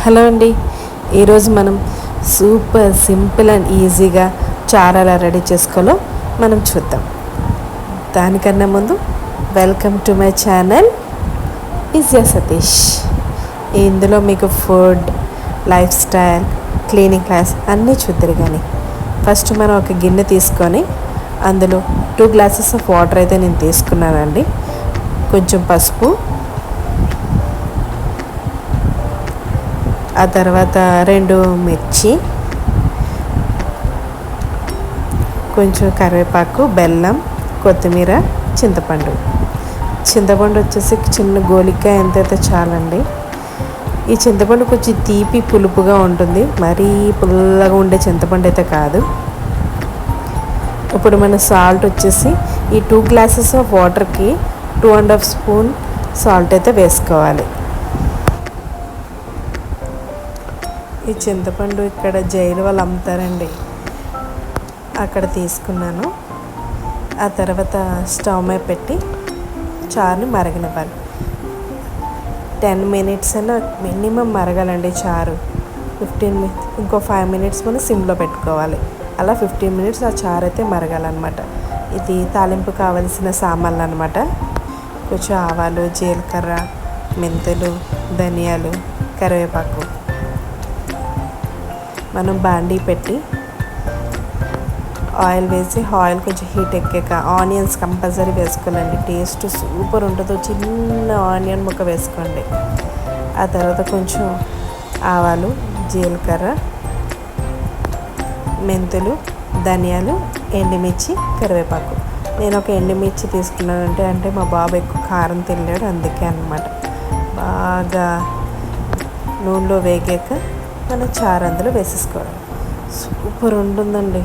Hello అండి. ఈరోజు మనం సూపర్ సింపుల్ అండ్ ఈజీగా చారు ఎలా రెడీ చేసుకోవాలో మనం చూద్దాం. దానికన్నా ముందు welcome to my channel easy Satish. ఇందులో మీకు food, life style, cleaning class అన్నీ చూద్దరు. కానీ ఫస్ట్ మనం ఒక గిన్నె తీసుకొని అందులో 2 గ్లాసెస్ ఆఫ్ వాటర్ అయితే నేను తీసుకున్నానండి. కొంచెం పసుపు, ఆ తర్వాత 2 మిర్చి, కొంచెం కరివేపాకు, బెల్లం, కొత్తిమీర, చింతపండు వచ్చేసి చిన్న గోలికాయ ఎంతైతే చాలండి. ఈ చింతపండు కొంచెం తీపి పులుపుగా ఉంటుంది, మరీ పుల్లగా ఉండే చింతపండు అయితే కాదు. ఇప్పుడు మన సాల్ట్ వచ్చేసి ఈ 2 గ్లాసెస్ ఆఫ్ వాటర్కి 2.5 స్పూన్ సాల్ట్ అయితే వేసుకోవాలి. ఈ చింతపండు ఇక్కడ జైలు వాళ్ళు అమ్ముతారండి, అక్కడ తీసుకున్నాను. ఆ తర్వాత స్టవ్ మీద పెట్టి చారుని మరగనివ్వాలి. 10 మినిట్స్ అయినా మినిమం మరగాలండి చారు. 15 ఇంకో 5 మినిట్స్ మనం సిమ్లో పెట్టుకోవాలి. అలా 15 మినిట్స్ ఆ చారు అయితే మరగాలన్నమాట. ఇది తాలింపు కావలసిన సామాన్లు అనమాట. కొంచెం ఆవాలు, జీలకర్ర, మెంతులు, ధనియాలు, కరివేపాకు. మనం బాండీ పెట్టి ఆయిల్ వేసి, ఆయిల్ కొంచెం హీట్ ఎక్కాక ఆనియన్స్ కంపల్సరీ వేసుకోవాలండి. టేస్ట్ సూపర్ ఉంటుందో. చిన్న ఆనియన్ ముక్క వేసుకోండి. ఆ తర్వాత కొంచెం ఆవాలు, జీలకర్ర, మెంతులు, ధనియాలు, ఎండుమిర్చి, కరివేపాకు. నేను ఒక ఎండుమిర్చి తీసుకున్నానంటే అంటే మా బాబు ఎక్కువ కారం తినలేడు, అందుకే అన్నమాట. బాగా నూనెలో వేగాక మన చారు అందులో వేసేసుకోవడం. సూపర్ ఉంటుందండి.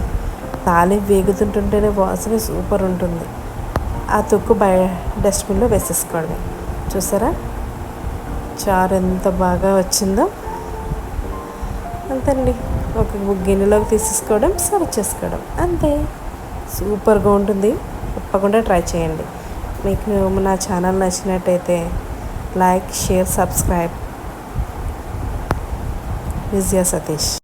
తాలింపు వేగుతుంటుంటేనే వాసన సూపర్ ఉంటుంది. ఆ తొక్కు డస్ట్బిన్లో వేసేసుకోవడమే. చూసారా చారు ఎంత బాగా వచ్చిందో. అంతండి. ఒక గిన్నెలోకి తీసేసుకోవడం, సర్వ్ చేసుకోవడం, అంతే. సూపర్గా ఉంటుంది. తప్పకుండా ట్రై చేయండి. మీకు నా ఛానల్ నచ్చినట్టయితే like, share, subscribe. Easy Satish.